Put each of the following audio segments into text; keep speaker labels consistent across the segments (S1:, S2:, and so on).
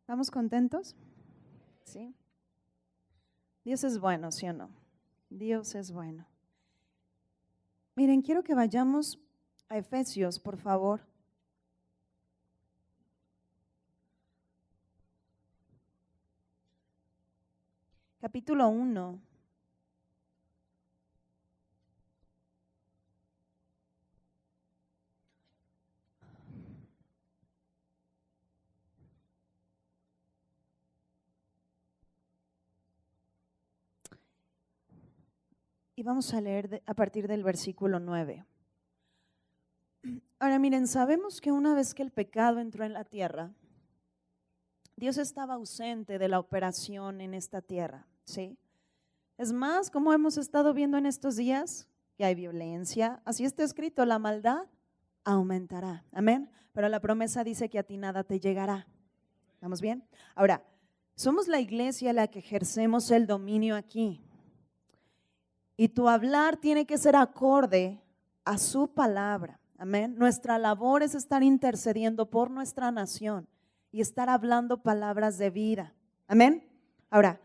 S1: ¿Estamos contentos? Sí. Dios es bueno, ¿sí o no? Dios es bueno. Miren, quiero que vayamos a Efesios, por favor. Capítulo 1. Y vamos a leer a partir del versículo 9. Ahora miren, sabemos que una vez que el pecado entró en la tierra, Dios estaba ausente de la operación en esta tierra, ¿sí? Es más, como hemos estado viendo en estos días, que hay violencia, así está escrito, la maldad aumentará, amén. Pero la promesa dice que a ti nada te llegará. ¿Estamos bien? Ahora, somos la iglesia la que ejercemos el dominio aquí. Y tu hablar tiene que ser acorde a su palabra. Amén. Nuestra labor es estar intercediendo por nuestra nación y estar hablando palabras de vida. Amén. Ahora,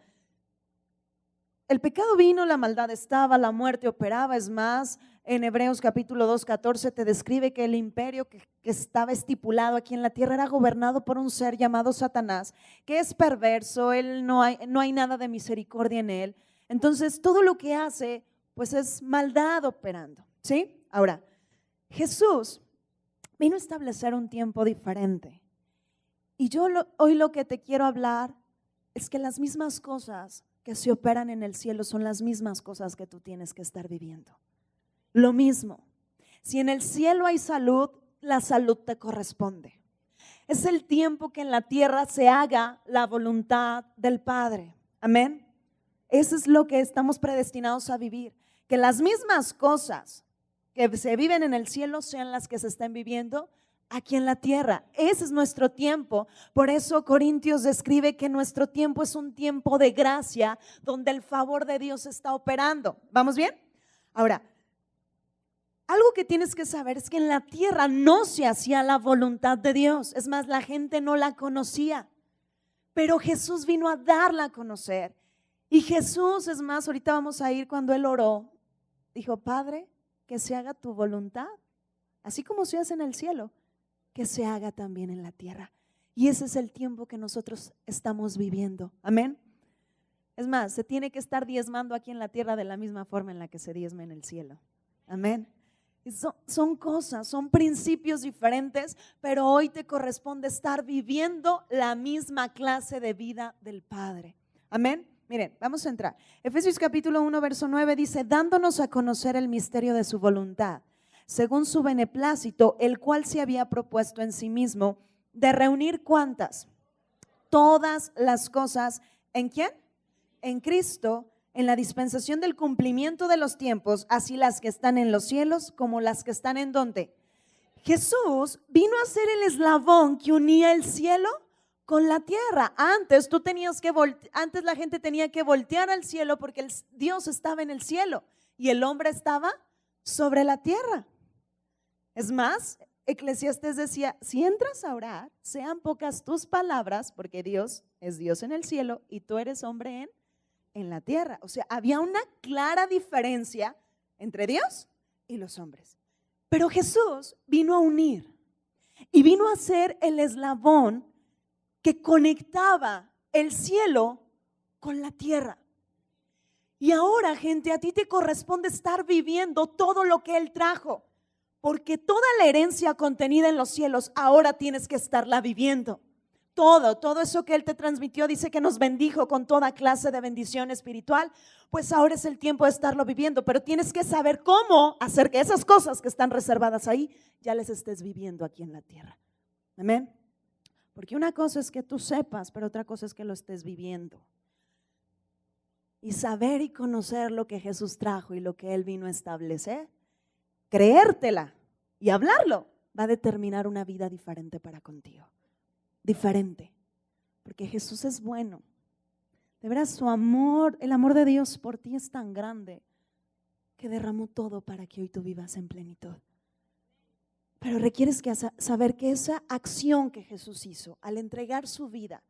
S1: el pecado vino, la maldad estaba, la muerte operaba. Es más, en Hebreos capítulo 2, 14 te describe que el imperio que estaba estipulado aquí en la tierra era gobernado por un ser llamado Satanás, que es perverso, no hay nada de misericordia en él. Entonces todo lo que hace pues es maldad operando, ¿sí? Ahora, Jesús vino a establecer un tiempo diferente. Y hoy lo que te quiero hablar es que las mismas cosas que se operan en el cielo son las mismas cosas que tú tienes que estar viviendo. Lo mismo. Si en el cielo hay salud, la salud te corresponde. Es el tiempo que en la tierra se haga la voluntad del Padre. Amén. Eso es lo que estamos predestinados a vivir. Que las mismas cosas que se viven en el cielo sean las que se estén viviendo aquí en la tierra. Ese es nuestro tiempo. Por eso Corintios describe que nuestro tiempo es un tiempo de gracia donde el favor de Dios está operando. ¿Vamos bien? Ahora, algo que tienes que saber es que en la tierra no se hacía la voluntad de Dios. Es más, la gente no la conocía. Pero Jesús vino a darla a conocer. Y Jesús, es más, ahorita vamos a ir cuando Él oró, dijo: Padre, que se haga tu voluntad, así como se hace en el cielo, que se haga también en la tierra. Y ese es el tiempo que nosotros estamos viviendo. Amén. Es más, se tiene que estar diezmando aquí en la tierra de la misma forma en la que se diezma en el cielo. Amén. Son cosas, son principios diferentes, pero hoy te corresponde estar viviendo la misma clase de vida del Padre. Amén. Miren, vamos a entrar. Efesios capítulo 1, verso 9 dice: dándonos a conocer el misterio de su voluntad, según su beneplácito, el cual se había propuesto en sí mismo, de reunir ¿cuántas? Todas las cosas, ¿en quién? En Cristo, en la dispensación del cumplimiento de los tiempos, así las que están en los cielos como las que están en ¿dónde? Jesús vino a ser el eslabón que unía el cielo con la tierra. Antes antes la gente tenía que voltear al cielo porque Dios estaba en el cielo y el hombre estaba sobre la tierra. Es más, Eclesiastés decía: si entras a orar, sean pocas tus palabras, porque Dios es Dios en el cielo y tú eres hombre en la tierra. O sea, había una clara diferencia entre Dios y los hombres. Pero Jesús vino a unir y vino a ser el eslabón que conectaba el cielo con la tierra. Y ahora, gente, a ti te corresponde estar viviendo todo lo que Él trajo, porque toda la herencia contenida en los cielos ahora tienes que estarla viviendo. Todo eso que Él te transmitió, dice que nos bendijo con toda clase de bendición espiritual, pues ahora es el tiempo de estarlo viviendo, pero tienes que saber cómo hacer que esas cosas que están reservadas ahí ya les estés viviendo aquí en la tierra. Amén. Porque una cosa es que tú sepas, pero otra cosa es que lo estés viviendo. Y saber y conocer lo que Jesús trajo y lo que Él vino a establecer, creértela y hablarlo, va a determinar una vida diferente para contigo. Diferente. Porque Jesús es bueno. De veras, su amor, el amor de Dios por ti es tan grande que derramó todo para que hoy tú vivas en plenitud. Pero requieres saber que esa acción que Jesús hizo al entregar su vida,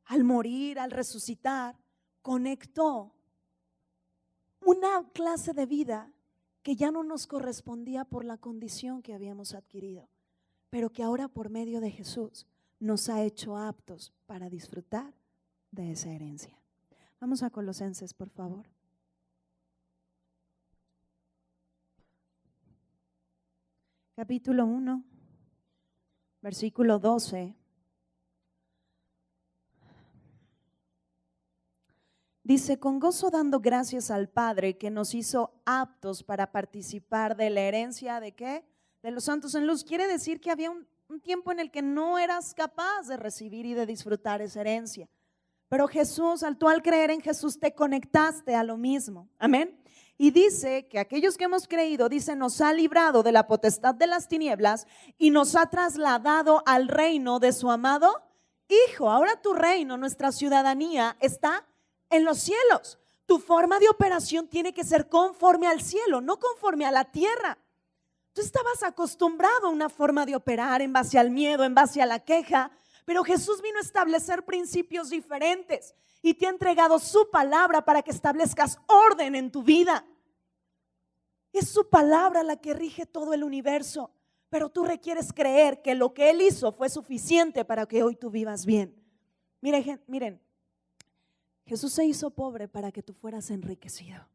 S1: al morir, al resucitar, conectó una clase de vida que ya no nos correspondía por la condición que habíamos adquirido, pero que ahora por medio de Jesús nos ha hecho aptos para disfrutar de esa herencia. Vamos a Colosenses, por favor. Capítulo 1, versículo 12. Dice, con gozo dando gracias al Padre que nos hizo aptos para participar de la herencia ¿de qué? De los santos en luz. Quiere decir que había un tiempo en el que no eras capaz de recibir y de disfrutar esa herencia. Pero Jesús, tú al creer en Jesús te conectaste a lo mismo. Amén. Y dice que aquellos que hemos creído, dice, nos ha librado de la potestad de las tinieblas y nos ha trasladado al reino de su amado Hijo. Ahora tu reino, nuestra ciudadanía está en los cielos. Tu forma de operación tiene que ser conforme al cielo, no conforme a la tierra. Tú estabas acostumbrado a una forma de operar en base al miedo, en base a la queja, pero Jesús vino a establecer principios diferentes y te ha entregado su palabra para que establezcas orden en tu vida. Es su palabra la que rige todo el universo, pero tú requieres creer que lo que Él hizo fue suficiente para que hoy tú vivas bien. Miren, Jesús se hizo pobre para que tú fueras enriquecido.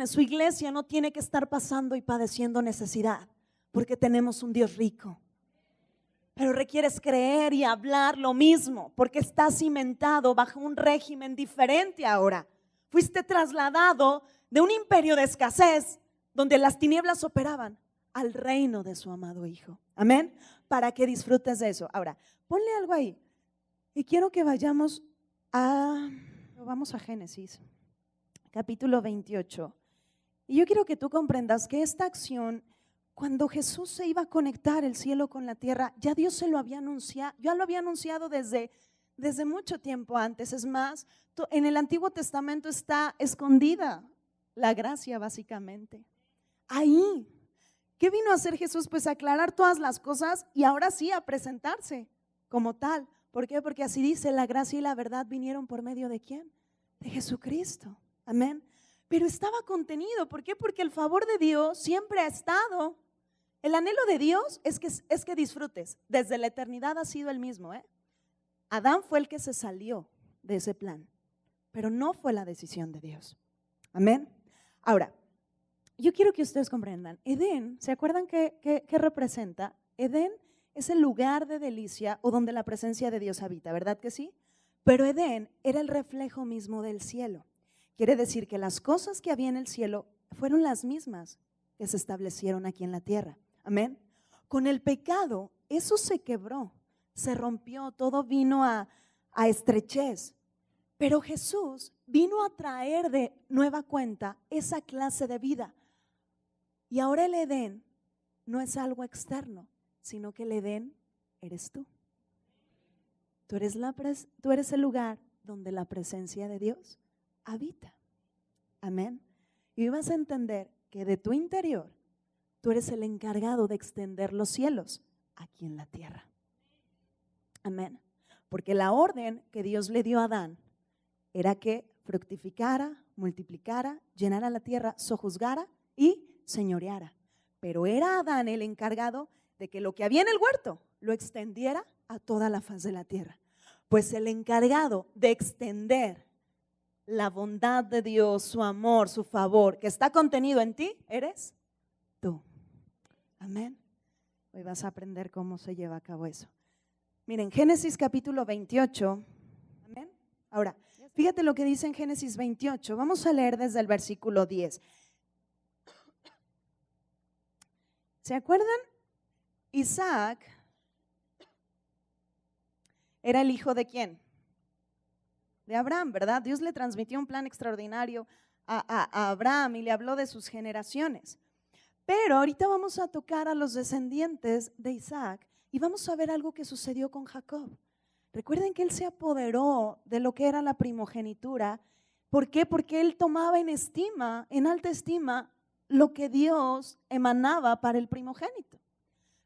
S1: Su iglesia no tiene que estar pasando y padeciendo necesidad, porque tenemos un Dios rico. Pero requieres creer y hablar lo mismo, porque estás cimentado bajo un régimen diferente ahora. Fuiste trasladado de un imperio de escasez, donde las tinieblas operaban, al reino de su amado Hijo. Amén. Para que disfrutes de eso. Ahora, ponle algo ahí. Y quiero que vamos a Génesis, capítulo 28. Y yo quiero que tú comprendas que esta acción, cuando Jesús se iba a conectar el cielo con la tierra, ya Dios se lo había anunciado, ya lo había anunciado desde mucho tiempo antes. Es más, en el Antiguo Testamento está escondida la gracia básicamente. Ahí, ¿qué vino a hacer Jesús? Pues aclarar todas las cosas y ahora sí a presentarse como tal. ¿Por qué? Porque así dice, la gracia y la verdad vinieron por medio ¿de quién? De Jesucristo. Amén. Pero estaba contenido. ¿Por qué? Porque el favor de Dios siempre ha estado. El anhelo de Dios es que disfrutes. Desde la eternidad ha sido el mismo. Adán fue el que se salió de ese plan, pero no fue la decisión de Dios. Amén. Ahora, yo quiero que ustedes comprendan. Edén, ¿se acuerdan qué representa? Edén es el lugar de delicia o donde la presencia de Dios habita, ¿verdad que sí? Pero Edén era el reflejo mismo del cielo. Quiere decir que las cosas que había en el cielo fueron las mismas que se establecieron aquí en la tierra. Amén. Con el pecado, eso se quebró, se rompió, todo vino a estrechez. Pero Jesús vino a traer de nueva cuenta esa clase de vida. Y ahora el Edén no es algo externo, sino que el Edén eres tú. Tú eres el lugar donde la presencia de Dios habita. Amén. Y vas a entender que de tu interior tú eres el encargado de extender los cielos aquí en la tierra. Amén. Porque la orden que Dios le dio a Adán era que fructificara, multiplicara, llenara la tierra, sojuzgara y señoreara. Pero era Adán el encargado de que lo que había en el huerto lo extendiera a toda la faz de la tierra. Pues el encargado de extender la bondad de Dios, su amor, su favor, que está contenido en ti, eres tú. Amén. Hoy vas a aprender cómo se lleva a cabo eso. Miren, Génesis capítulo 28. Amén. Ahora, fíjate lo que dice en Génesis 28. Vamos a leer desde el versículo 10. ¿Se acuerdan? Isaac era el hijo de ¿quién? De Abraham, ¿verdad? Dios le transmitió un plan extraordinario a Abraham y le habló de sus generaciones. Pero ahorita vamos a tocar a los descendientes de Isaac y vamos a ver algo que sucedió con Jacob. Recuerden que él se apoderó de lo que era la primogenitura. ¿Por qué? Porque él tomaba en alta estima, lo que Dios emanaba para el primogénito.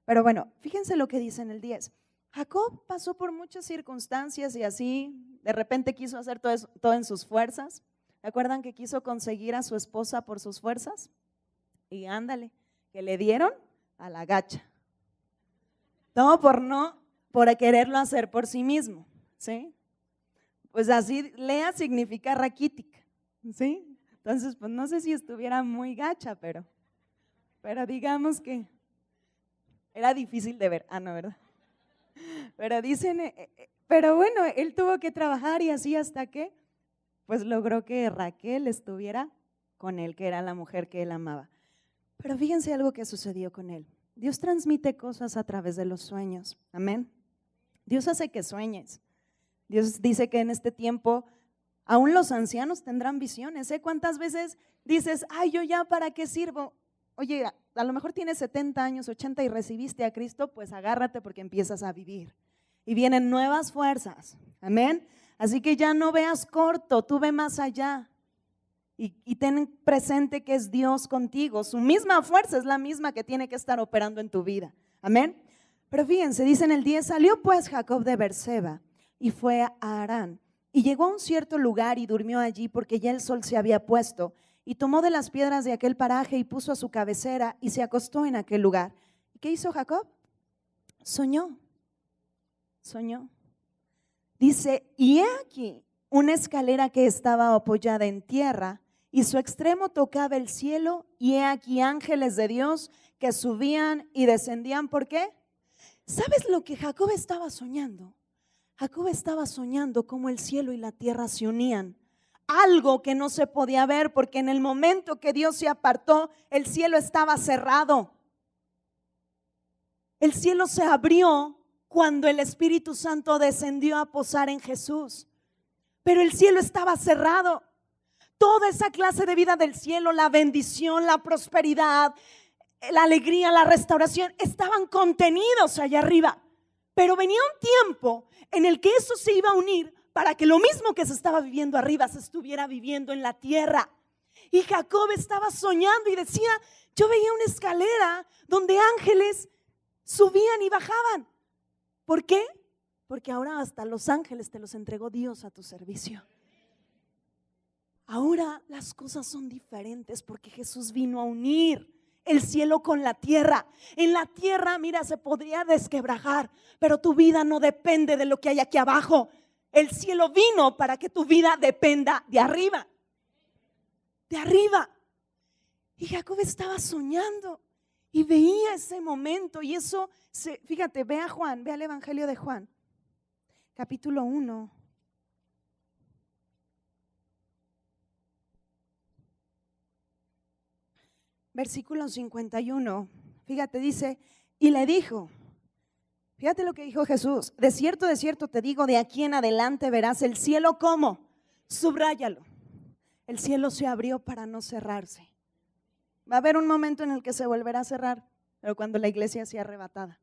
S1: Pero bueno, fíjense lo que dice en el 10. Jacob pasó por muchas circunstancias y así de repente quiso hacer todo en sus fuerzas. ¿Recuerdan que quiso conseguir a su esposa por sus fuerzas? Y ándale, que le dieron a la gacha. Todo por quererlo hacer por sí mismo, ¿sí? Pues así, Lea significa raquítica, ¿sí? Entonces, pues no sé si estuviera muy gacha, pero digamos que era difícil de ver. Ah, no, ¿verdad? Pero dicen, pero bueno, él tuvo que trabajar y así hasta que, pues logró que Raquel estuviera con él, que era la mujer que él amaba. Pero fíjense algo que sucedió con él. Dios transmite cosas a través de los sueños, amén. Dios hace que sueñes. Dios dice que en este tiempo aún los ancianos tendrán visiones. ¿Cuántas veces dices, ay, yo ya para qué sirvo? Oye, a lo mejor tienes 70 años, 80 y recibiste a Cristo, pues agárrate porque empiezas a vivir. Y vienen nuevas fuerzas, amén. Así que ya no veas corto, tú ve más allá. Y ten presente que es Dios contigo. Su misma fuerza es la misma que tiene que estar operando en tu vida, amén. Pero fíjense, dice en el 10, salió pues Jacob de Beerseba y fue a Harán. Y llegó a un cierto lugar y durmió allí porque ya el sol se había puesto. Y tomó de las piedras de aquel paraje y puso a su cabecera y se acostó en aquel lugar. ¿Y qué hizo Jacob? Soñó. Dice, y he aquí una escalera que estaba apoyada en tierra y su extremo tocaba el cielo, y he aquí ángeles de Dios que subían y descendían. ¿Por qué? ¿Sabes lo que Jacob estaba soñando? Jacob estaba soñando cómo el cielo y la tierra se unían. Algo que no se podía ver porque en el momento que Dios se apartó, el cielo estaba cerrado. El cielo se abrió cuando el Espíritu Santo descendió a posar en Jesús. Pero el cielo estaba cerrado. Toda esa clase de vida del cielo, la bendición, la prosperidad, la alegría, la restauración, estaban contenidos allá arriba. Pero venía un tiempo en el que eso se iba a unir para que lo mismo que se estaba viviendo arriba se estuviera viviendo en la tierra. Y Jacob estaba soñando y decía, yo veía una escalera donde ángeles subían y bajaban. ¿Por qué? Porque ahora hasta los ángeles te los entregó Dios a tu servicio. Ahora las cosas son diferentes porque Jesús vino a unir el cielo con la tierra. En la tierra, mira, se podría desquebrajar, pero tu vida no depende de lo que hay aquí abajo. El cielo vino para que tu vida dependa de arriba. De arriba. Y Jacob estaba soñando y veía ese momento. Y eso, fíjate, ve a Juan, ve al Evangelio de Juan, capítulo 1. Versículo 51, fíjate, dice, y le dijo, fíjate lo que dijo Jesús, de cierto te digo, de aquí en adelante verás el cielo como, subráyalo, el cielo se abrió para no cerrarse. Va a haber un momento en el que se volverá a cerrar, pero cuando la iglesia sea arrebatada.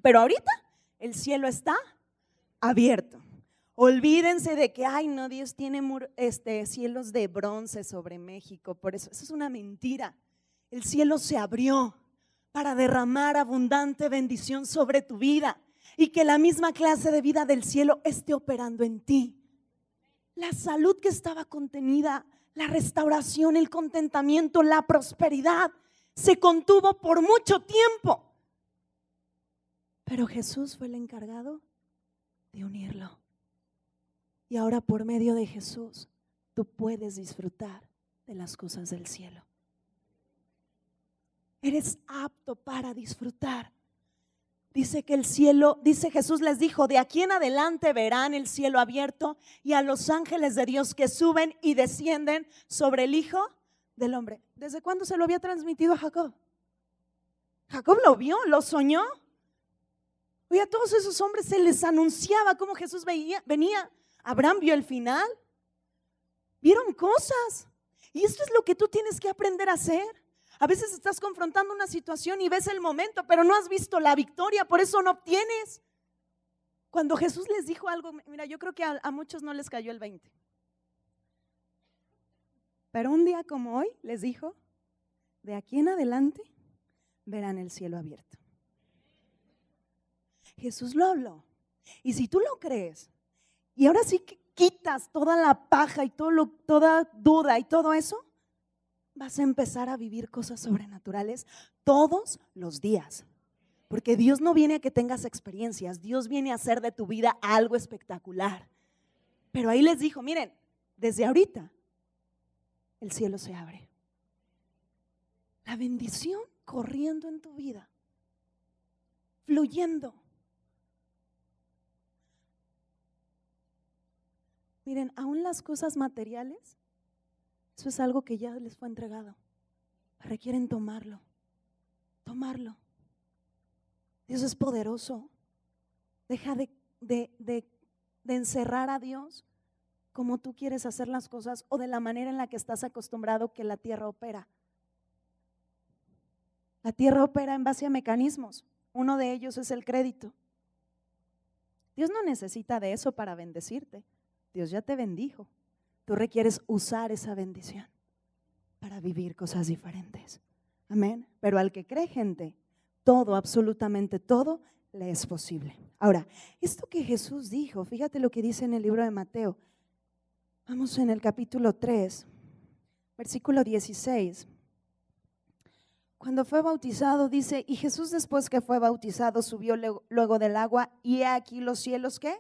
S1: Pero ahorita el cielo está abierto. Olvídense de que, ay no, Dios tiene cielos de bronce sobre México. Por eso es una mentira. El cielo se abrió para derramar abundante bendición sobre tu vida y que la misma clase de vida del cielo esté operando en ti. La salud que estaba contenida, la restauración, el contentamiento, la prosperidad se contuvo por mucho tiempo. Pero Jesús fue el encargado de unirlo. Y ahora por medio de Jesús tú puedes disfrutar de las cosas del cielo. Eres apto para disfrutar. Dice que el cielo, dice Jesús les dijo, de aquí en adelante verán el cielo abierto y a los ángeles de Dios que suben y descienden sobre el Hijo del Hombre. ¿Desde cuándo se lo había transmitido a Jacob? Jacob lo vio, lo soñó. Oye, a todos esos hombres se les anunciaba cómo Jesús venía. Abraham vio el final. Vieron cosas. Y esto es lo que tú tienes que aprender a hacer. A veces estás confrontando una situación y ves el momento, pero no has visto la victoria, por eso no obtienes. Cuando Jesús les dijo algo, mira, yo creo que a muchos no les cayó el 20. Pero un día como hoy les dijo, de aquí en adelante verán el cielo abierto. Jesús lo habló. Y si tú lo crees, y ahora sí que quitas toda la paja y toda duda y todo eso, vas a empezar a vivir cosas sobrenaturales todos los días. Porque Dios no viene a que tengas experiencias, Dios viene a hacer de tu vida algo espectacular. Pero ahí les dijo, miren, desde ahorita el cielo se abre. La bendición corriendo en tu vida, fluyendo. Miren, aún las cosas materiales, eso es algo que ya les fue entregado. Requieren tomarlo. Dios es poderoso. Deja de encerrar a Dios como tú quieres hacer las cosas o de la manera en la que estás acostumbrado que la tierra opera. La tierra opera en base a mecanismos. Uno de ellos es el crédito. Dios no necesita de eso para bendecirte. Dios ya te bendijo. Tú requieres usar esa bendición para vivir cosas diferentes. Amén. Pero al que cree, gente, todo, absolutamente todo, le es posible. Ahora, esto que Jesús dijo, fíjate lo que dice en el libro de Mateo. Vamos en el capítulo 3, versículo 16. Cuando fue bautizado, dice, y Jesús después que fue bautizado subió luego del agua, y he aquí los cielos, ¿qué?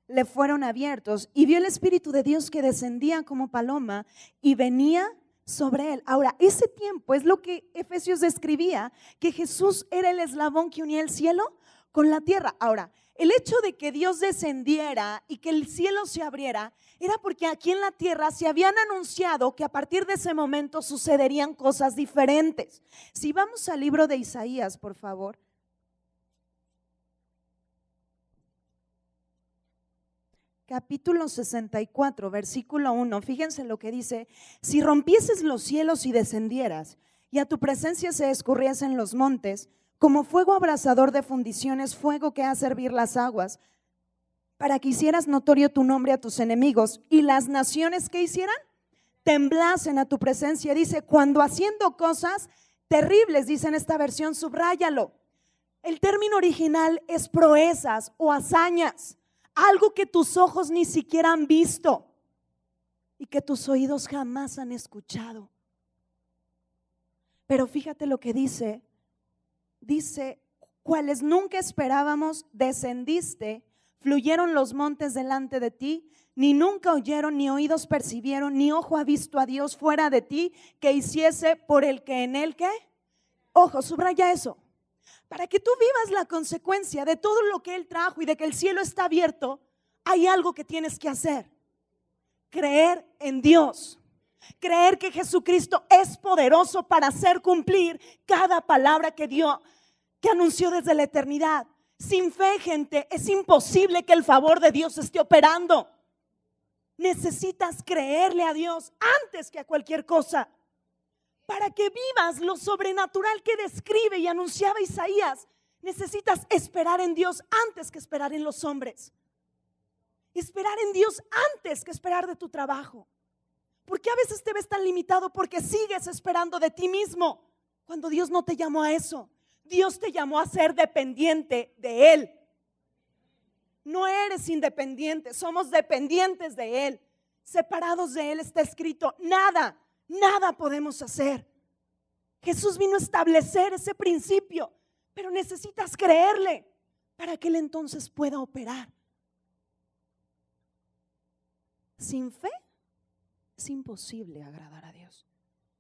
S1: Le fueron abiertos, y vio el Espíritu de Dios que descendía como paloma y venía sobre él. Ahora, ese tiempo es lo que Efesios describía, que Jesús era el eslabón que unía el cielo con la tierra. Ahora, el hecho de que Dios descendiera y que el cielo se abriera era porque aquí en la tierra se habían anunciado que a partir de ese momento sucederían cosas diferentes. Si vamos al libro de Isaías, por favor. Capítulo 64, versículo 1, fíjense lo que dice: si rompieses los cielos y descendieras, y a tu presencia se escurriesen los montes, como fuego abrasador de fundiciones, fuego que hace hervir las aguas, para que hicieras notorio tu nombre a tus enemigos, y las naciones que hicieran, temblasen a tu presencia. Dice, cuando haciendo cosas terribles, dice en esta versión, subráyalo. El término original es proezas o hazañas. Algo que tus ojos ni siquiera han visto y que tus oídos jamás han escuchado. Pero fíjate lo que dice, cuales nunca esperábamos, descendiste, fluyeron los montes delante de ti, ni nunca oyeron, ni oídos percibieron, ni ojo ha visto a Dios fuera de ti, que hiciese por el que en él, ¿qué? Ojo, subraya eso. Para que tú vivas la consecuencia de todo lo que Él trajo y de que el cielo está abierto, hay algo que tienes que hacer: creer en Dios, creer que Jesucristo es poderoso para hacer cumplir cada palabra que dio, que anunció desde la eternidad. Sin fe, gente, es imposible que el favor de Dios esté operando. Necesitas creerle a Dios antes que a cualquier cosa. Para que vivas lo sobrenatural que describe y anunciaba Isaías, necesitas esperar en Dios antes que esperar en los hombres. Esperar en Dios antes que esperar de tu trabajo. ¿Por qué a veces te ves tan limitado? Porque sigues esperando de ti mismo, cuando Dios no te llamó a eso. Dios te llamó a ser dependiente de Él. No eres independiente, somos dependientes de Él. Separados de Él, está escrito, nada podemos hacer. Jesús vino a establecer ese principio, pero necesitas creerle para que Él entonces pueda operar. Sin fe es imposible agradar a Dios.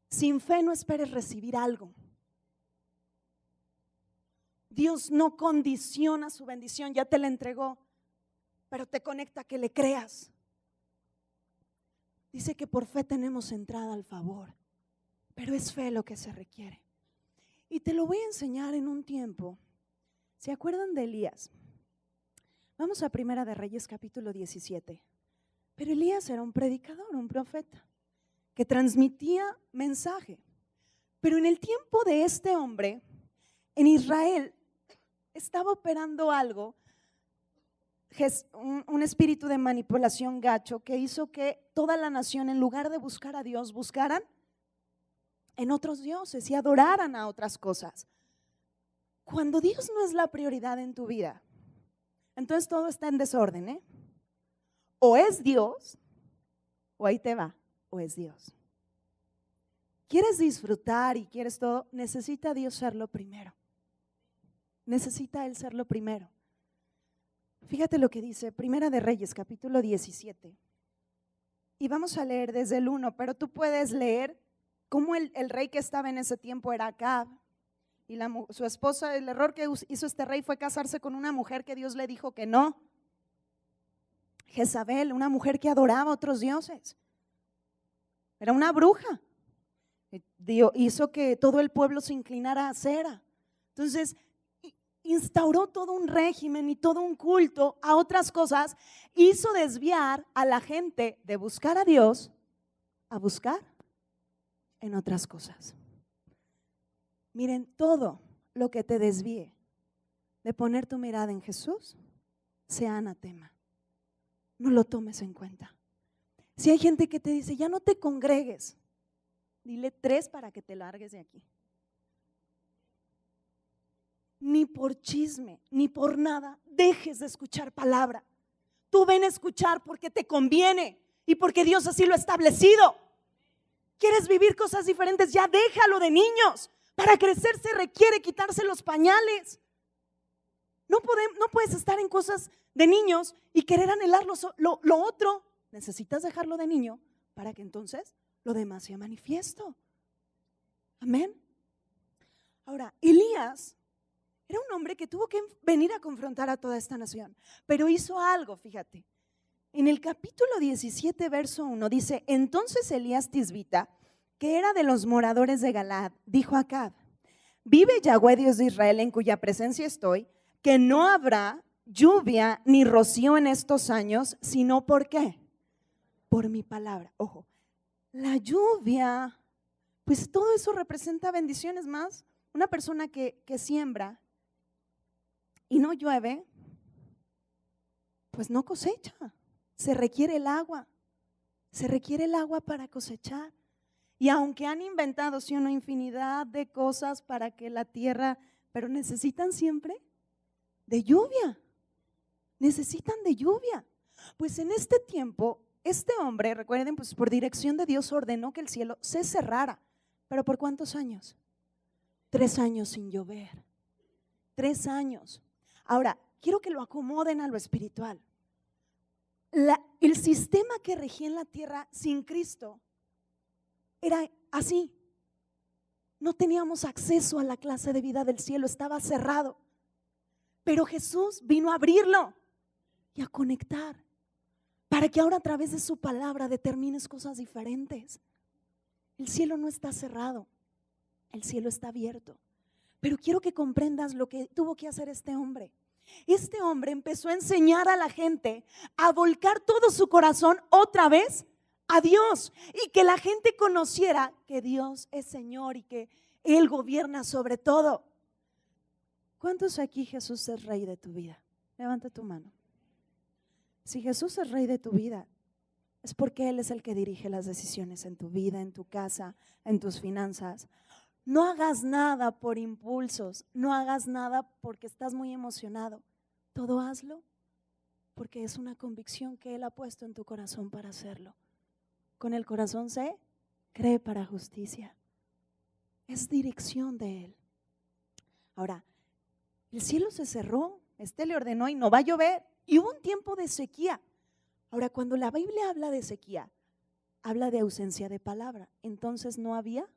S1: Sin fe no esperes recibir algo. Dios no condiciona su bendición, ya te la entregó, pero te conecta a que le creas. Dice que por fe tenemos entrada al favor, pero es fe lo que se requiere. Y te lo voy a enseñar en un tiempo. ¿Se acuerdan de Elías? Vamos a Primera de Reyes capítulo 17. Pero Elías era un predicador, un profeta, que transmitía mensaje. Pero en el tiempo de este hombre, en Israel, estaba operando algo, un espíritu de manipulación gacho que hizo que toda la nación, en lugar de buscar a Dios, buscaran en otros dioses y adoraran a otras cosas. Cuando Dios no es la prioridad en tu vida, Entonces todo está en desorden, ¿eh? O es Dios, o ahí te va, o es Dios. ¿Quieres disfrutar y quieres todo? Necesita Dios ser lo primero. Necesita Él ser lo primero. Fíjate lo que dice Primera de Reyes, capítulo 17. Y vamos a leer desde el 1, pero tú puedes leer cómo el rey que estaba en ese tiempo era Acab. Y su esposa, el error que hizo este rey fue casarse con una mujer que Dios le dijo que no. Jezabel, una mujer que adoraba a otros dioses. Era una bruja. Dios hizo que todo el pueblo se inclinara a Acera. Entonces, instauró todo un régimen y todo un culto a otras cosas. Hizo desviar a la gente de buscar a Dios a buscar en otras cosas. Miren, todo lo que te desvíe de poner tu mirada en Jesús, sea anatema. No lo tomes en cuenta. Si hay gente que te dice, ya no te congregues, dile 3 para que te largues de aquí. Ni por chisme, ni por nada, dejes de escuchar palabra. Tú ven a escuchar porque te conviene y porque Dios así lo ha establecido. ¿Quieres vivir cosas diferentes? Ya déjalo de niños. Para crecer se requiere quitarse los pañales. No puedes estar en cosas de niños y querer anhelar lo otro. Necesitas dejarlo de niño para que entonces lo demás sea manifiesto. Amén. Ahora, Elías era un hombre que tuvo que venir a confrontar a toda esta nación, pero hizo algo, fíjate. En el capítulo 17, verso 1 dice, entonces Elías Tisbita, que era de los moradores de Galaad, dijo a Acab, vive Yahweh Dios de Israel en cuya presencia estoy, que no habrá lluvia ni rocío en estos años, sino ¿por qué? Por mi palabra. Ojo, la lluvia, pues todo eso representa bendiciones más. Una persona que siembra y no llueve, pues no cosecha. Se requiere el agua. Se requiere el agua para cosechar. Y aunque han inventado, sí, una infinidad de cosas para que la tierra, pero necesitan siempre de lluvia. Necesitan de lluvia. Pues en este tiempo, este hombre, recuerden, pues por dirección de Dios ordenó que el cielo se cerrara. ¿Pero por cuántos años? 3 años sin llover. 3 años. Ahora, quiero que lo acomoden a lo espiritual. El sistema que regía en la tierra sin Cristo era así. No teníamos acceso a la clase de vida del cielo, estaba cerrado. Pero Jesús vino a abrirlo y a conectar para que ahora a través de su palabra determines cosas diferentes. El cielo no está cerrado, el cielo está abierto. Pero quiero que comprendas lo que tuvo que hacer este hombre. Este hombre empezó a enseñar a la gente a volcar todo su corazón otra vez a Dios y que la gente conociera que Dios es Señor y que Él gobierna sobre todo. ¿Cuántos aquí Jesús es Rey de tu vida? Levanta tu mano. Si Jesús es Rey de tu vida, es porque Él es el que dirige las decisiones en tu vida, en tu casa, en tus finanzas. No hagas nada por impulsos, no hagas nada porque estás muy emocionado. Todo hazlo porque es una convicción que Él ha puesto en tu corazón para hacerlo. Con el corazón se cree para justicia. Es dirección de Él. Ahora, el cielo se cerró, le ordenó y no va a llover. Y hubo un tiempo de sequía. Ahora, cuando la Biblia habla de sequía, habla de ausencia de palabra. Entonces no había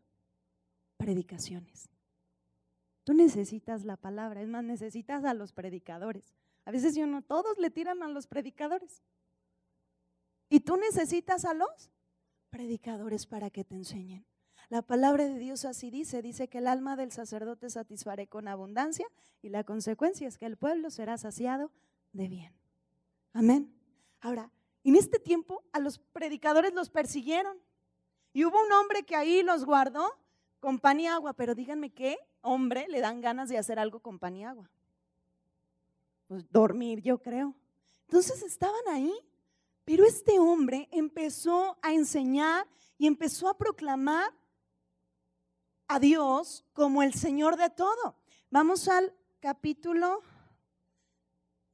S1: predicaciones. Tú necesitas la palabra, es más, necesitas a los predicadores. A veces todos le tiran a los predicadores. Y tú necesitas a los predicadores para que te enseñen. La palabra de Dios así dice que el alma del sacerdote satisfaré con abundancia y la consecuencia es que el pueblo será saciado de bien. Amén. Ahora, en este tiempo a los predicadores los persiguieron y hubo un hombre que ahí los guardó con pan y agua, pero díganme qué hombre le dan ganas de hacer algo con pan y agua. Pues dormir, yo creo. Entonces estaban ahí, pero este hombre empezó a enseñar y empezó a proclamar a Dios como el Señor de todo. Vamos al capítulo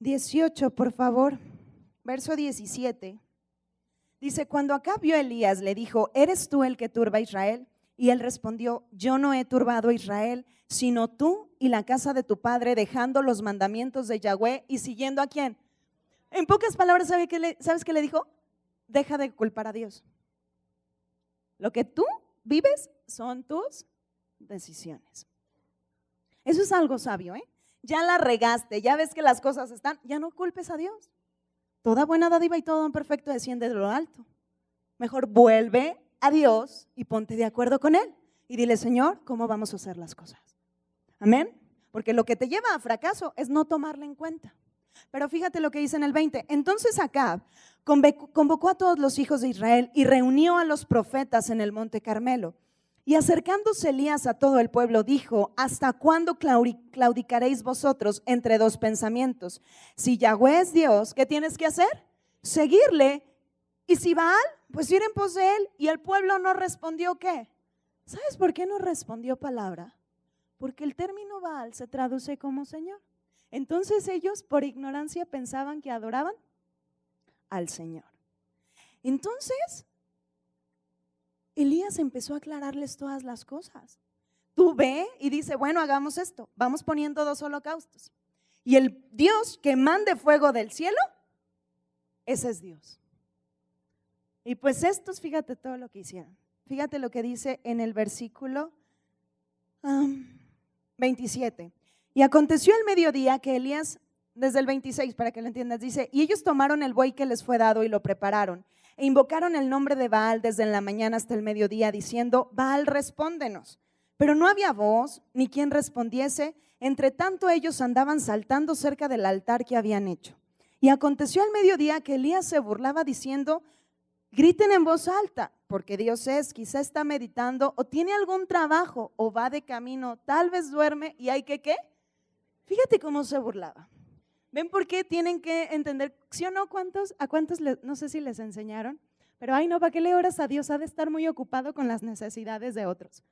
S1: 18, por favor, verso 17. Dice, cuando Acab vio a Elías, le dijo, ¿eres tú el que turba a Israel? Y él respondió, yo no he turbado a Israel, sino tú y la casa de tu padre, dejando los mandamientos de Yahweh y siguiendo ¿a quién? En pocas palabras, ¿sabes qué le dijo? Deja de culpar a Dios. Lo que tú vives son tus decisiones. Eso es algo sabio, ¿eh? Ya la regaste, ya ves que las cosas están, ya no culpes a Dios. Toda buena dádiva y todo don perfecto desciende de lo alto. Mejor vuelve a Dios y ponte de acuerdo con Él. Y dile, Señor, ¿cómo vamos a hacer las cosas? Amén. Porque lo que te lleva a fracaso es no tomarle en cuenta. Pero fíjate lo que dice en el 20. Entonces Acab convocó a todos los hijos de Israel y reunió a los profetas en el monte Carmelo. Y acercándose Elías a todo el pueblo dijo, ¿hasta cuándo claudicaréis vosotros entre dos pensamientos? Si Yahweh es Dios, ¿qué tienes que hacer? Seguirle. Y si Baal, pues ir en pos de él. Y el pueblo no respondió, ¿qué? ¿Sabes por qué no respondió palabra? Porque el término Baal se traduce como Señor. Entonces ellos por ignorancia pensaban que adoraban al Señor. Entonces Elías empezó a aclararles todas las cosas. Tú ve y dice, bueno, hagamos esto, vamos poniendo 2 holocaustos. Y el Dios que mande fuego del cielo, ese es Dios. Y pues estos, fíjate todo lo que hicieron. Fíjate lo que dice en el versículo 27. Y aconteció al mediodía que Elías, desde el 26 para que lo entiendas, dice, y ellos tomaron el buey que les fue dado y lo prepararon. E invocaron el nombre de Baal desde la mañana hasta el mediodía, diciendo, Baal, respóndenos. Pero no había voz, ni quien respondiese. Entre tanto ellos andaban saltando cerca del altar que habían hecho. Y aconteció al mediodía que Elías se burlaba diciendo, griten en voz alta, porque Dios es, quizá está meditando, o tiene algún trabajo, o va de camino, tal vez duerme, y hay que ¿qué? Fíjate cómo se burlaba. ¿Ven por qué tienen que entender? ¿Sí o no? ¿A cuántos no sé si les enseñaron? Pero ay no, ¿para qué le oras a Dios? Ha de estar muy ocupado con las necesidades de otros.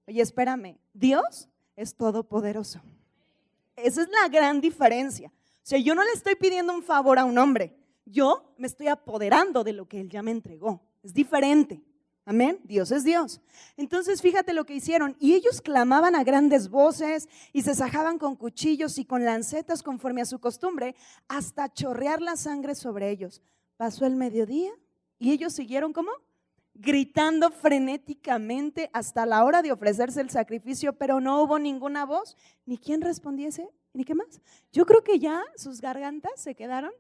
S1: Oye, espérame, Dios es todopoderoso. Esa es la gran diferencia. O sea, yo no le estoy pidiendo un favor a un hombre, yo me estoy apoderando de lo que Él ya me entregó. Es diferente. Amén, Dios es Dios. Entonces fíjate lo que hicieron, y ellos clamaban a grandes voces y se sajaban con cuchillos y con lancetas conforme a su costumbre, hasta chorrear la sangre sobre ellos. Pasó el mediodía y ellos siguieron ¿cómo? Gritando frenéticamente hasta la hora de ofrecerse el sacrificio, pero no hubo ninguna voz, ni quien respondiese, ni qué más. Yo creo que ya sus gargantas se quedaron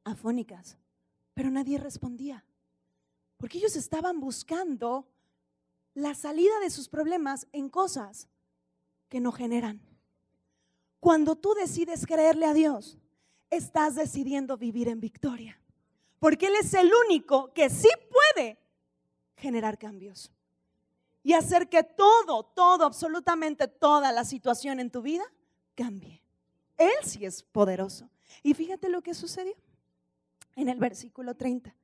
S1: afónicas, pero nadie respondía. Porque ellos estaban buscando la salida de sus problemas en cosas que no generan. Cuando tú decides creerle a Dios, estás decidiendo vivir en victoria. Porque Él es el único que sí puede generar cambios y hacer que todo, absolutamente toda la situación en tu vida cambie. Él sí es poderoso. Y fíjate lo que sucedió en el versículo 30.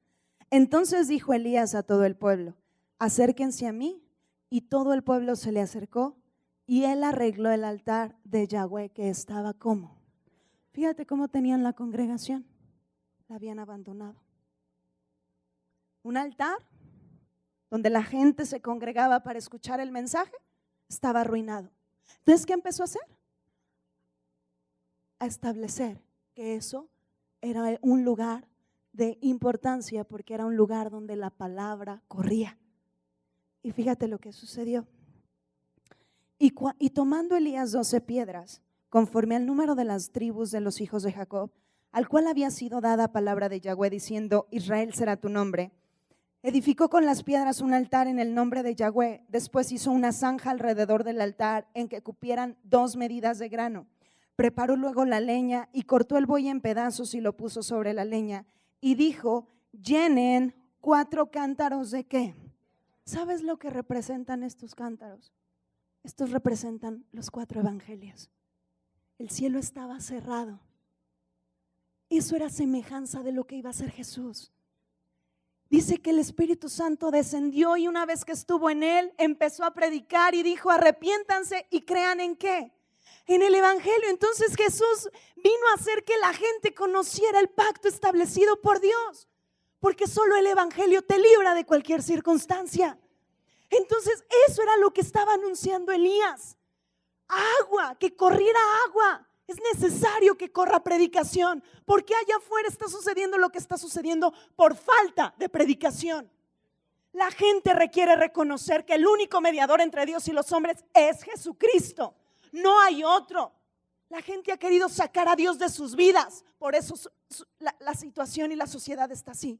S1: Entonces dijo Elías a todo el pueblo, acérquense a mí, y todo el pueblo se le acercó, y él arregló el altar de Yahweh que estaba ¿cómo? Fíjate cómo tenían la congregación, la habían abandonado. Un altar donde la gente se congregaba para escuchar el mensaje, estaba arruinado. Entonces, ¿qué empezó a hacer? A establecer que eso era un lugar de importancia porque era un lugar donde la palabra corría. Y fíjate lo que sucedió. Y tomando Elías 12 piedras, conforme al número de las tribus de los hijos de Jacob, al cual había sido dada palabra de Yahweh diciendo, Israel será tu nombre, edificó con las piedras un altar en el nombre de Yahweh. Después hizo una zanja alrededor del altar en que cupieran 2 medidas de grano. Preparó luego la leña y cortó el buey en pedazos y lo puso sobre la leña. Y dijo, llenen 4 cántaros de ¿qué? ¿Sabes lo que representan estos cántaros? Estos representan los 4 evangelios. El cielo estaba cerrado. Eso era semejanza de lo que iba a ser Jesús. Dice que el Espíritu Santo descendió y una vez que estuvo en él, empezó a predicar y dijo, arrepiéntanse y crean ¿en qué? en el Evangelio. Entonces Jesús vino a hacer que la gente conociera el pacto establecido por Dios, porque solo el Evangelio te libra de cualquier circunstancia. Entonces eso era lo que estaba anunciando Elías. Agua, que corriera agua. Es necesario que corra predicación, porque allá afuera está sucediendo lo que está sucediendo por falta de predicación. La gente requiere reconocer que el único mediador entre Dios y los hombres es Jesucristo. No hay otro. La gente ha querido sacar a Dios de sus vidas. Por eso la situación y la sociedad está así.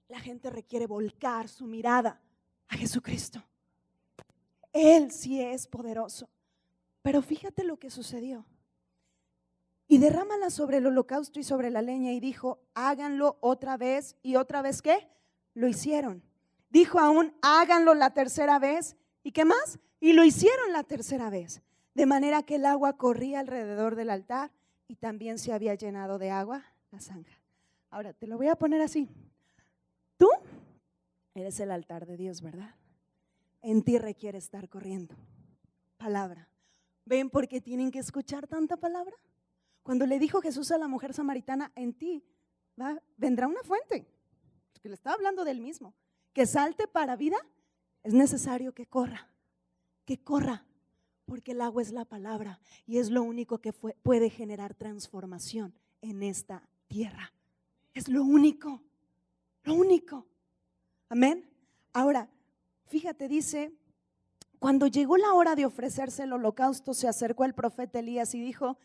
S1: La gente requiere volcar su mirada a Jesucristo. Él sí es poderoso. Pero fíjate lo que sucedió. Y derrámala sobre el holocausto y sobre la leña, y dijo: háganlo otra vez. ¿Y otra vez qué? Lo hicieron. Dijo aún: háganlo la tercera vez. ¿Y qué más? Y lo hicieron la tercera vez. De manera que el agua corría alrededor del altar, y también se había llenado de agua la zanja. Ahora te lo voy a poner así. Tú eres el altar de Dios, ¿verdad? En ti requiere estar corriendo palabra. ¿Ven por qué tienen que escuchar tanta palabra? Cuando le dijo Jesús a la mujer samaritana: en ti vendrá una fuente, que le estaba hablando del mismo, que salte para vida, es necesario que corra, porque el agua es la palabra y es lo único que puede generar transformación en esta tierra. Es lo único. Amén. Ahora, fíjate, dice: cuando llegó la hora de ofrecerse el holocausto, se acercó el profeta Elías y dijo: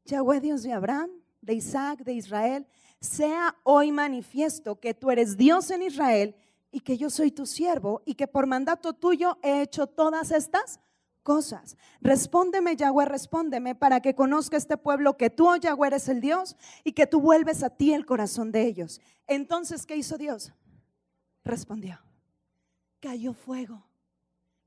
S1: Yahweh, Dios de Abraham, de Isaac, de Israel, sea hoy manifiesto que tú eres Dios en Israel y que yo soy tu siervo y que por mandato tuyo he hecho todas estas cosas. Respóndeme, Yahweh, respóndeme, para que conozca este pueblo que tú, oh Yahweh, eres el Dios y que tú vuelves a ti el corazón de ellos. Entonces, ¿qué hizo Dios? Respondió. Cayó fuego.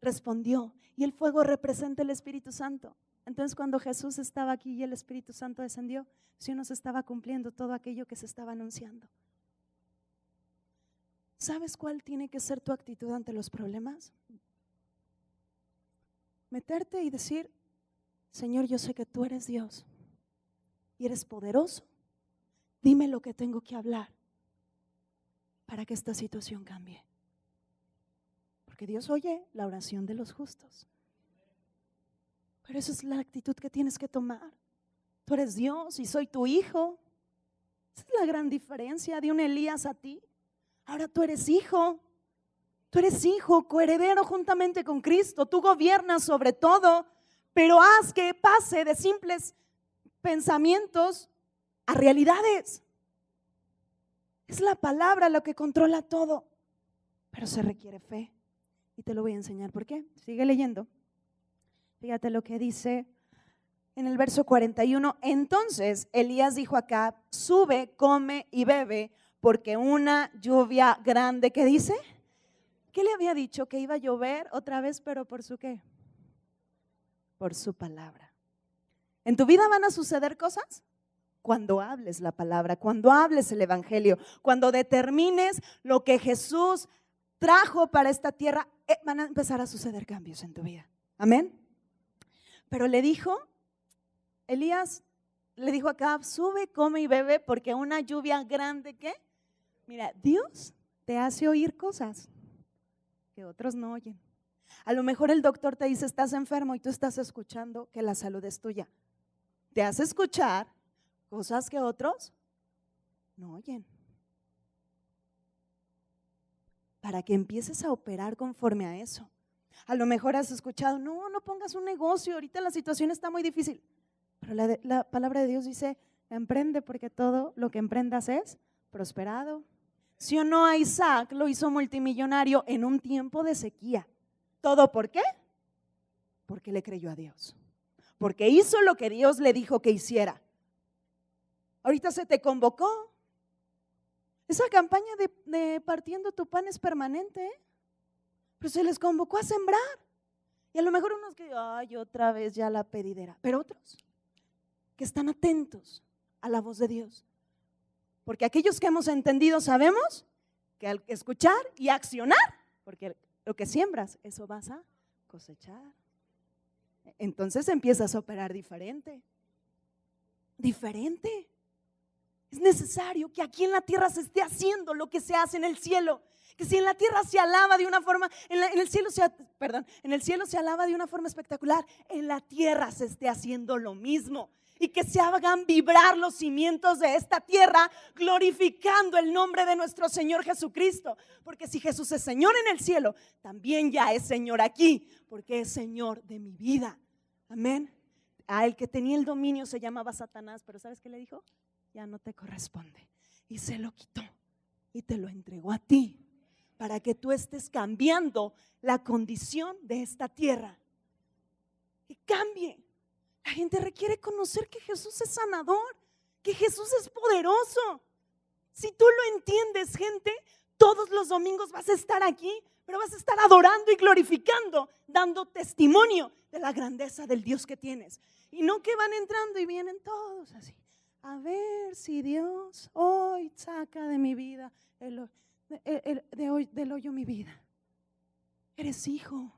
S1: Respondió. Y el fuego representa el Espíritu Santo. Entonces, cuando Jesús estaba aquí y el Espíritu Santo descendió, sí nos estaba cumpliendo todo aquello que se estaba anunciando. ¿Sabes cuál tiene que ser tu actitud ante los problemas? Meterte y decir: Señor, yo sé que tú eres Dios y eres poderoso. Dime lo que tengo que hablar para que esta situación cambie. Porque Dios oye la oración de los justos. Pero esa es la actitud que tienes que tomar. Tú eres Dios y soy tu hijo. Esa es la gran diferencia de un Elías a ti. Ahora tú eres hijo. Tú eres hijo, coheredero juntamente con Cristo. Tú gobiernas sobre todo, pero haz que pase de simples pensamientos a realidades. Es la palabra lo que controla todo. Pero se requiere fe. Y te lo voy a enseñar. ¿Por qué? Sigue leyendo. Fíjate lo que dice en el verso 41. Entonces Elías dijo a Acab: sube, come y bebe, porque una lluvia grande, ¿qué dice? ¿Qué le había dicho? Que iba a llover otra vez, pero ¿por su qué? Por su palabra. ¿En tu vida van a suceder cosas? Cuando hables la palabra, cuando hables el evangelio, cuando determines lo que Jesús trajo para esta tierra, van a empezar a suceder cambios en tu vida. Amén. Pero le dijo, Elías le dijo a Acab: sube, come y bebe, porque una lluvia grande, ¿qué? Mira, Dios te hace oír cosas que otros no oyen. A lo mejor el doctor te dice: estás enfermo, y tú estás escuchando que la salud es tuya. Te hace escuchar cosas que otros no oyen, para que empieces a operar conforme a eso. A lo mejor has escuchado: no pongas un negocio, ahorita la situación está muy difícil. Pero la palabra de Dios dice: emprende, porque todo lo que emprendas es prosperado. ¿Sí o no? A Isaac lo hizo multimillonario en un tiempo de sequía. ¿Todo por qué? Porque le creyó a Dios. Porque hizo lo que Dios le dijo que hiciera. Ahorita se te convocó. Esa campaña de partiendo tu pan es permanente, ¿eh? Pero se les convocó a sembrar. Y a lo mejor unos que, ay, otra vez ya la pedidera. Pero otros que están atentos a la voz de Dios. Porque aquellos que hemos entendido sabemos que al escuchar y accionar, porque lo que siembras, eso vas a cosechar. Entonces empiezas a operar diferente. Diferente. Es necesario que aquí en la tierra se esté haciendo lo que se hace en el cielo. Que si en la tierra se alaba de una forma, en el cielo se alaba de una forma espectacular, en la tierra se esté haciendo lo mismo. Y que se hagan vibrar los cimientos de esta tierra, glorificando el nombre de nuestro Señor Jesucristo. Porque si Jesús es Señor en el cielo, también ya es Señor aquí, porque es Señor de mi vida. Amén. A el que tenía el dominio se llamaba Satanás, pero ¿sabes qué le dijo? Ya no te corresponde. Y se lo quitó y te lo entregó a ti, para que tú estés cambiando la condición de esta tierra. Que cambie. La gente requiere conocer que Jesús es sanador, que Jesús es poderoso. Si tú lo entiendes, gente, todos los domingos vas a estar aquí, pero vas a estar adorando y glorificando, dando testimonio de la grandeza del Dios que tienes. Y no que van entrando y vienen todos así. A ver si Dios hoy saca de mi vida del hoyo mi vida. Eres hijo,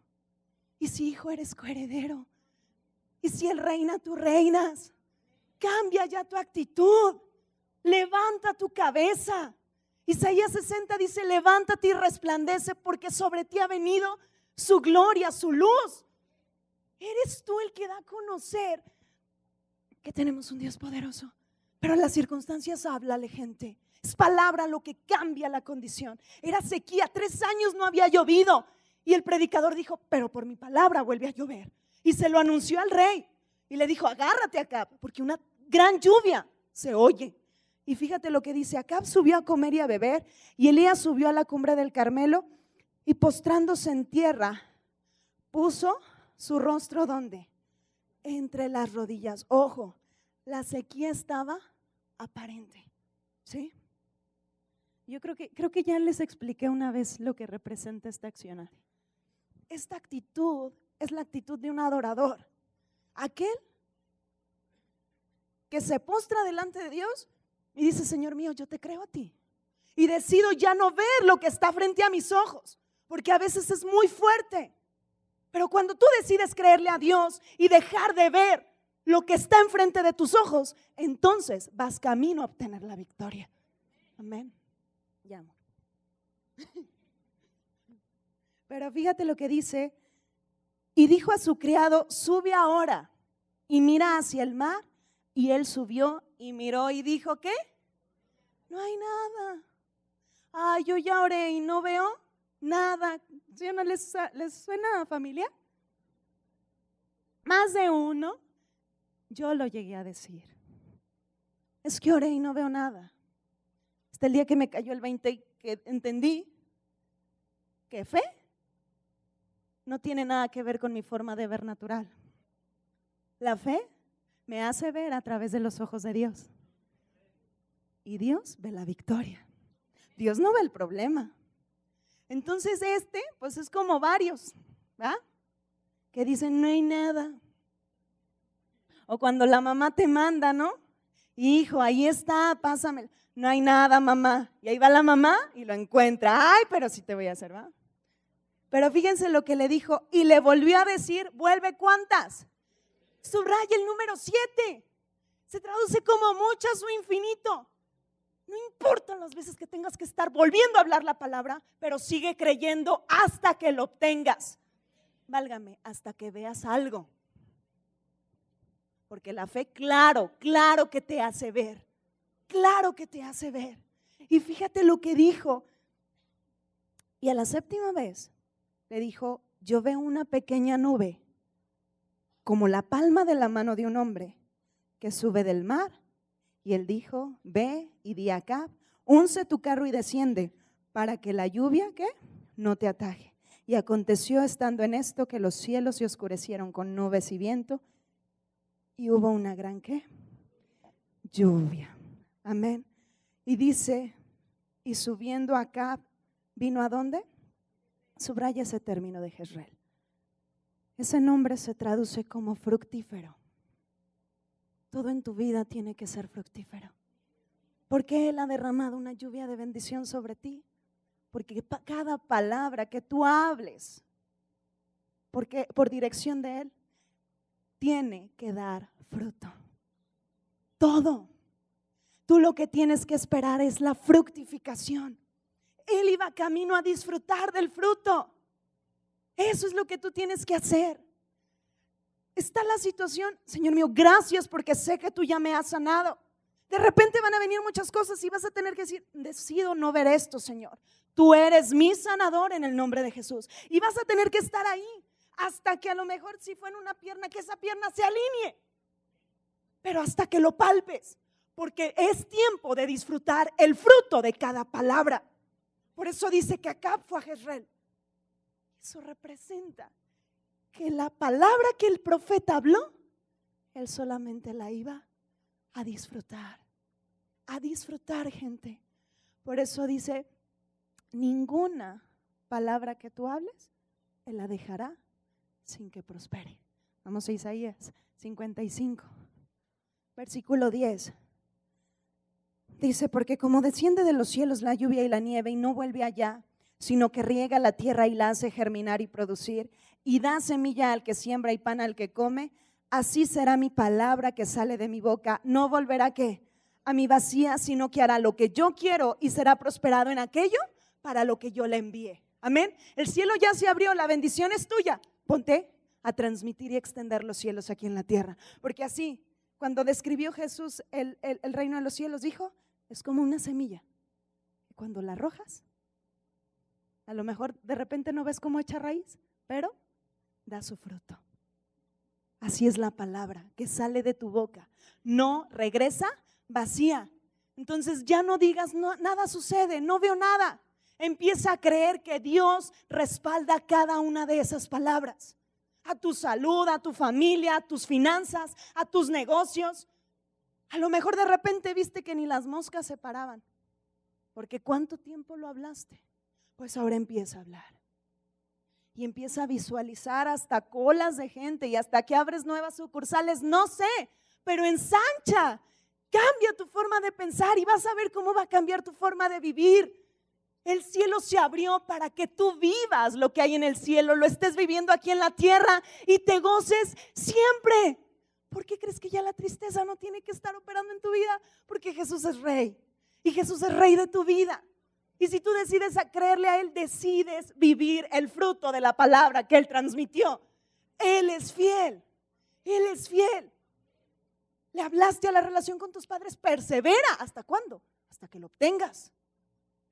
S1: y si hijo eres coheredero, y si Él reina, tú reinas. Cambia ya tu actitud, levanta tu cabeza. Isaías 60 dice: levántate y resplandece, porque sobre ti ha venido su gloria, su luz. Eres tú el que da a conocer que tenemos un Dios poderoso. Pero las circunstancias, háblale, gente. Es palabra lo que cambia la condición. Era sequía, 3 años no había llovido. Y el predicador dijo: pero por mi palabra vuelve a llover. Y se lo anunció al rey. Y le dijo: agárrate, Acab, porque una gran lluvia se oye. Y fíjate lo que dice: Acab subió a comer y a beber. Y Elías subió a la cumbre del Carmelo. Y postrándose en tierra, puso su rostro ¿dónde? Entre las rodillas. Ojo, la sequía estaba aparente. ¿Sí? Yo creo que ya les expliqué una vez lo que representa este accionario. Esta actitud es la actitud de un adorador. Aquel que se postra delante de Dios y dice: Señor mío, yo te creo a ti. Y decido ya no ver lo que está frente a mis ojos, porque a veces es muy fuerte. Pero cuando tú decides creerle a Dios y dejar de ver lo que está enfrente de tus ojos, entonces vas camino a obtener la victoria. Amén. Ya, amor. Pero fíjate lo que dice: y dijo a su criado: sube ahora y mira hacia el mar. Y él subió y miró y dijo: ¿qué? No hay nada. Ay, yo ya oré y no veo nada. ¿Sí no les suena, familia? Más de uno. Yo lo llegué a decir. Es que oré y no veo nada. Hasta el día que me cayó el 20 y que entendí que fe no tiene nada que ver con mi forma de ver natural. La fe me hace ver a través de los ojos de Dios. Y Dios ve la victoria. Dios no ve el problema. Entonces pues es como varios, ¿verdad? Que dicen: no hay nada. O cuando la mamá te manda, ¿no? Hijo, ahí está, pásame. No hay nada, mamá. Y ahí va la mamá y lo encuentra. Ay, pero sí te voy a hacer, ¿va? Pero fíjense lo que le dijo. Y le volvió a decir: vuelve, ¿cuántas? Subraya el número 7. Se traduce como muchas o infinito. No importa las veces que tengas que estar volviendo a hablar la palabra, pero sigue creyendo hasta que lo obtengas. Válgame, hasta que veas algo. Porque la fe, claro que te hace ver. Claro que te hace ver. Y fíjate lo que dijo. Y a la 7ª vez le dijo: yo veo una pequeña nube, como la palma de la mano de un hombre, que sube del mar. Y él dijo: ve y di a Acab: unce tu carro y desciende, para que la lluvia, ¿qué? No te ataje. Y aconteció estando en esto, que los cielos se oscurecieron con nubes y viento, y hubo una gran, ¿qué? Lluvia. Amén. Y dice: y subiendo Acab, ¿vino a dónde? Subraya ese término de Jezreel. Ese nombre se traduce como fructífero. Todo en tu vida tiene que ser fructífero. Porque Él ha derramado una lluvia de bendición sobre ti. Porque cada palabra que tú hables, porque por dirección de Él, tiene que dar fruto. Todo. Tú lo que tienes que esperar es la fructificación. Él iba camino a disfrutar del fruto. Eso es lo que tú tienes que hacer. Está la situación, Señor mío, gracias porque sé que tú ya me has sanado. De repente van a venir muchas cosas y vas a tener que decir, decido no ver esto, Señor. Tú eres mi sanador en el nombre de Jesús. Y vas a tener que estar ahí hasta que a lo mejor si fue en una pierna, que esa pierna se alinee. Pero hasta que lo palpes, porque es tiempo de disfrutar el fruto de cada palabra. Por eso dice que Acab fue a Jezreel. Eso representa que la palabra que el profeta habló, él solamente la iba a disfrutar, gente. Por eso dice, ninguna palabra que tú hables, él la dejará sin que prospere. Vamos a Isaías 55, versículo 10. Dice, porque como desciende de los cielos la lluvia y la nieve y no vuelve allá, sino que riega la tierra y la hace germinar y producir, y da semilla al que siembra y pan al que come, así será mi palabra que sale de mi boca. No volverá ¿qué? A mi vacía, sino que hará lo que yo quiero y será prosperado en aquello para lo que yo le envíe. Amén. El cielo ya se abrió, la bendición es tuya. Ponte a transmitir y extender los cielos aquí en la tierra. Porque así, cuando describió Jesús el reino de los cielos, dijo, es como una semilla. Y cuando la arrojas, a lo mejor de repente no ves cómo echa raíz, pero da su fruto. Así es la palabra que sale de tu boca. No regresa vacía. Entonces ya no digas, no, nada sucede, no veo nada. Empieza a creer que Dios respalda cada una de esas palabras. A tu salud, a tu familia, a tus finanzas, a tus negocios. A lo mejor de repente viste que ni las moscas se paraban. Porque ¿cuánto tiempo lo hablaste? Pues ahora empieza a hablar. Y empieza a visualizar hasta colas de gente y hasta que abres nuevas sucursales, no sé, pero ensancha, cambia tu forma de pensar y vas a ver cómo va a cambiar tu forma de vivir. El cielo se abrió para que tú vivas lo que hay en el cielo, lo estés viviendo aquí en la tierra y te goces siempre. ¿Por qué crees que ya la tristeza no tiene que estar operando en tu vida? Porque Jesús es rey y Jesús es rey de tu vida. Y si tú decides a creerle a Él, decides vivir el fruto de la palabra que Él transmitió. Él es fiel, Él es fiel. Le hablaste a la relación con tus padres, persevera. ¿Hasta cuándo? Hasta que lo obtengas.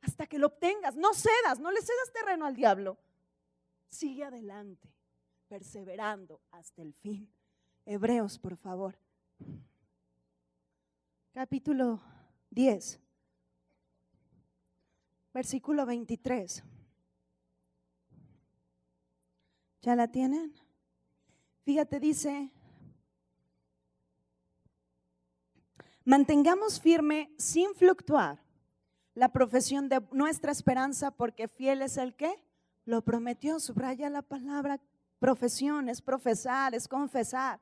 S1: Hasta que lo obtengas. No cedas, no le cedas terreno al diablo. Sigue adelante, perseverando hasta el fin. Hebreos, por favor. Capítulo 10. Versículo 23. ¿Ya la tienen? Fíjate, dice, mantengamos firme sin fluctuar la profesión de nuestra esperanza, porque fiel es el que lo prometió. Subraya la palabra profesión, es profesar, es confesar.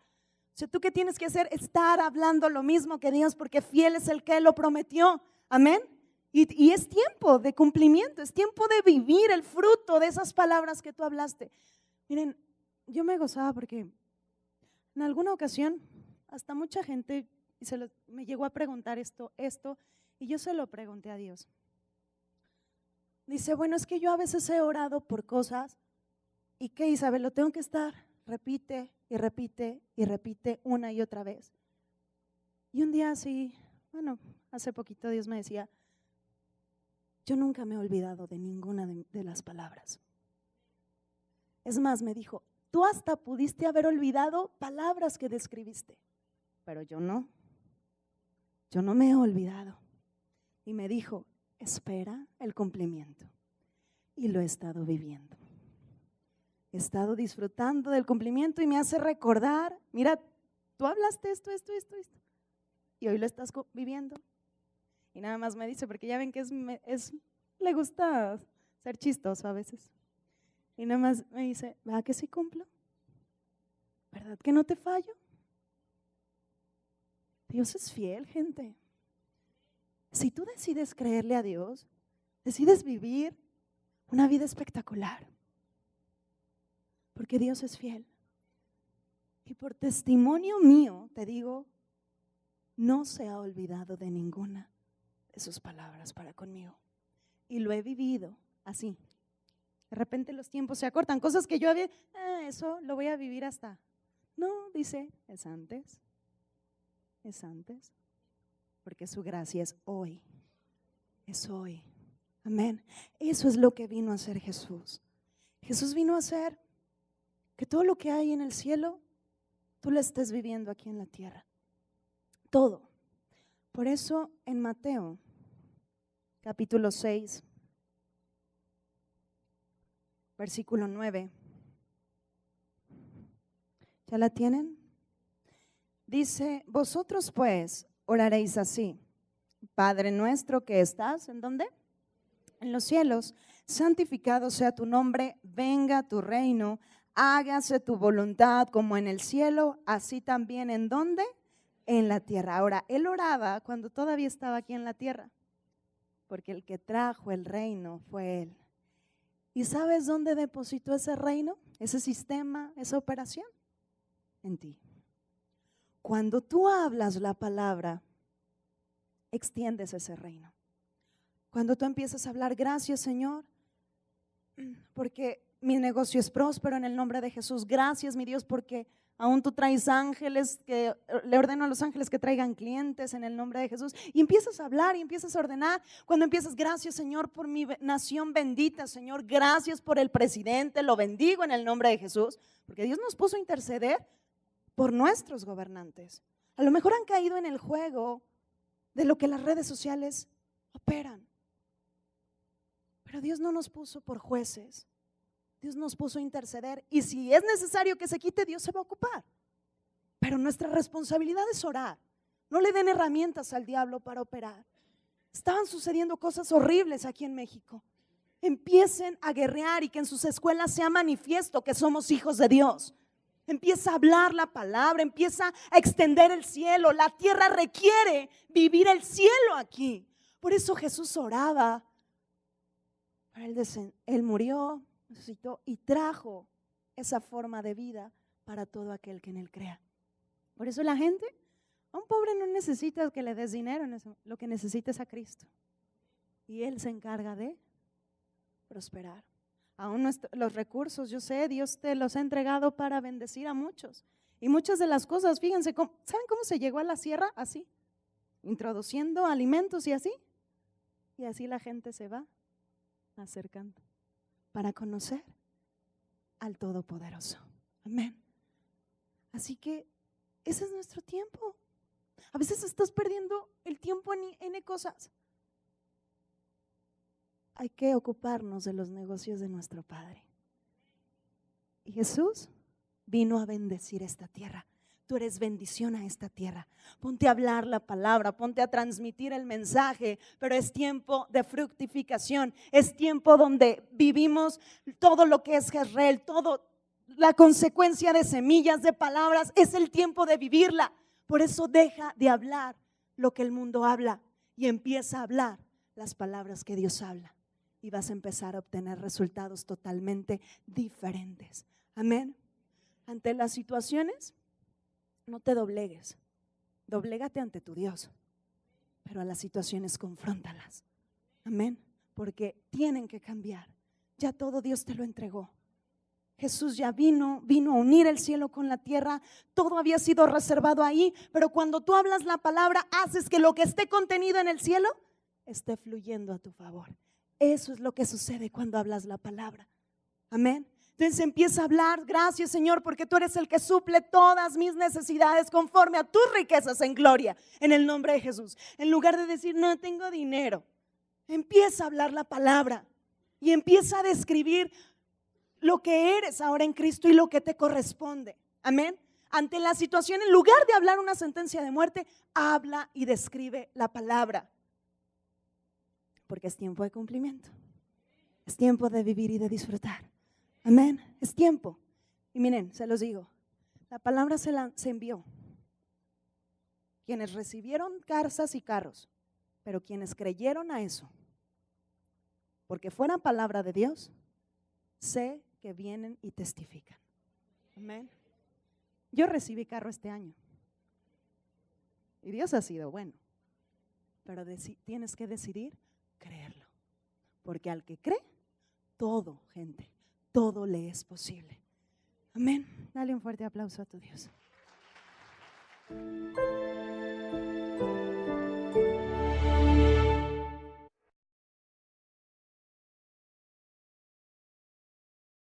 S1: O sea, ¿tú qué tienes que hacer? Estar hablando lo mismo que Dios, porque fiel es el que lo prometió. Amén. Y es tiempo de cumplimiento, es tiempo de vivir el fruto de esas palabras que tú hablaste. Miren, yo me gozaba porque en alguna ocasión hasta mucha gente me llegó a preguntar esto, y yo se lo pregunté a Dios. Dice, bueno, es que yo a veces he orado por cosas y ¿qué, Isabel? Lo tengo que estar, repite y repite y repite una y otra vez. Y un día así, bueno, hace poquito Dios me decía, yo nunca me he olvidado de ninguna de las palabras. Es más, me dijo, tú hasta pudiste haber olvidado palabras que describiste, pero yo no me he olvidado. Y me dijo, espera el cumplimiento. Y lo he estado viviendo. He estado disfrutando del cumplimiento y me hace recordar, mira, tú hablaste esto. Y hoy lo estás viviendo. Y nada más me dice, porque ya ven que le gusta ser chistoso a veces. Y nada más me dice, ¿verdad que sí cumplo? ¿Verdad que no te fallo? Dios es fiel, gente. Si tú decides creerle a Dios, decides vivir una vida espectacular. Porque Dios es fiel. Y por testimonio mío te digo, no se ha olvidado de ninguna de sus palabras para conmigo. Y lo he vivido así. De repente los tiempos se acortan, cosas que yo había, eso lo voy a vivir hasta. No, dice, es antes, porque su gracia es hoy, amén. Eso es lo que vino a hacer Jesús. Jesús vino a hacer que todo lo que hay en el cielo, tú lo estés viviendo aquí en la tierra, todo. Por eso en Mateo, capítulo 6, versículo 9, ¿ya la tienen? Dice, vosotros pues oraréis así: Padre nuestro que estás, ¿en dónde? En los cielos, santificado sea tu nombre, venga tu reino, hágase tu voluntad como en el cielo, así también ¿en dónde? En la tierra. Ahora, él oraba cuando todavía estaba aquí en la tierra, porque el que trajo el reino fue él. ¿Y sabes dónde depositó ese reino, ese sistema, esa operación? En ti. Cuando tú hablas la palabra, extiendes ese reino. Cuando tú empiezas a hablar, gracias Señor, porque mi negocio es próspero en el nombre de Jesús. Gracias mi Dios, porque aún tú traes ángeles, que le ordeno a los ángeles que traigan clientes en el nombre de Jesús. Y empiezas a hablar y empiezas a ordenar. Cuando empiezas, gracias Señor por mi nación bendita, Señor, gracias por el presidente, lo bendigo en el nombre de Jesús, porque Dios nos puso a interceder por nuestros gobernantes. A lo mejor han caído en el juego de lo que las redes sociales operan. Pero Dios no nos puso por jueces, Dios nos puso a interceder, y si es necesario que se quite, Dios se va a ocupar. Pero nuestra responsabilidad es orar. No le den herramientas al diablo para operar. Estaban sucediendo cosas horribles aquí en México. Empiecen a guerrear y que en sus escuelas sea manifiesto que somos hijos de Dios. Empieza a hablar la palabra, empieza a extender el cielo. La tierra requiere vivir el cielo aquí. Por eso Jesús oraba. Él murió, resucitó y trajo esa forma de vida para todo aquel que en él crea. Por eso la gente, a un pobre no necesita que le des dinero, lo que necesita es a Cristo. Y Él se encarga de prosperar. Aún los recursos, yo sé, Dios te los ha entregado para bendecir a muchos. Y muchas de las cosas, fíjense, ¿saben cómo se llegó a la sierra? Así, introduciendo alimentos y así. Y así la gente se va acercando para conocer al Todopoderoso. Amén. Así que ese es nuestro tiempo. A veces estás perdiendo el tiempo en cosas. Hay que ocuparnos de los negocios de nuestro Padre. Y Jesús vino a bendecir esta tierra. Tú eres bendición a esta tierra. Ponte a hablar la palabra, ponte a transmitir el mensaje, pero es tiempo de fructificación. Es tiempo donde vivimos todo lo que es Jezreel, todo la consecuencia de semillas, de palabras, es el tiempo de vivirla. Por eso deja de hablar lo que el mundo habla y empieza a hablar las palabras que Dios habla. Y vas a empezar a obtener resultados totalmente diferentes. Amén. Ante las situaciones, no te doblegues, doblégate ante tu Dios, pero a las situaciones confróntalas. Amén. Porque tienen que cambiar. Ya todo Dios te lo entregó. Jesús ya vino a unir el cielo con la tierra. Todo había sido reservado ahí, pero cuando tú hablas la palabra, haces que lo que esté contenido en el cielo esté fluyendo a tu favor. Eso es lo que sucede cuando hablas la palabra. Amén. Entonces empieza a hablar, gracias Señor, porque tú eres el que suple todas mis necesidades conforme a tus riquezas en gloria, en el nombre de Jesús. En lugar de decir, no tengo dinero, empieza a hablar la palabra y empieza a describir lo que eres ahora en Cristo y lo que te corresponde. Amén. Ante la situación, en lugar de hablar una sentencia de muerte, habla y describe la palabra. Porque es tiempo de cumplimiento. Es tiempo de vivir y de disfrutar. Amén, es tiempo. Y miren, se los digo, la palabra se envió. Quienes recibieron casas y carros, pero quienes creyeron a eso, porque fuera palabra de Dios, sé que vienen y testifican. Amén. Yo recibí carro este año. Y Dios ha sido bueno. Pero tienes que decidir creerlo. Porque al que cree, todo, gente, todo le es posible. Amén. Dale un fuerte aplauso a tu Dios.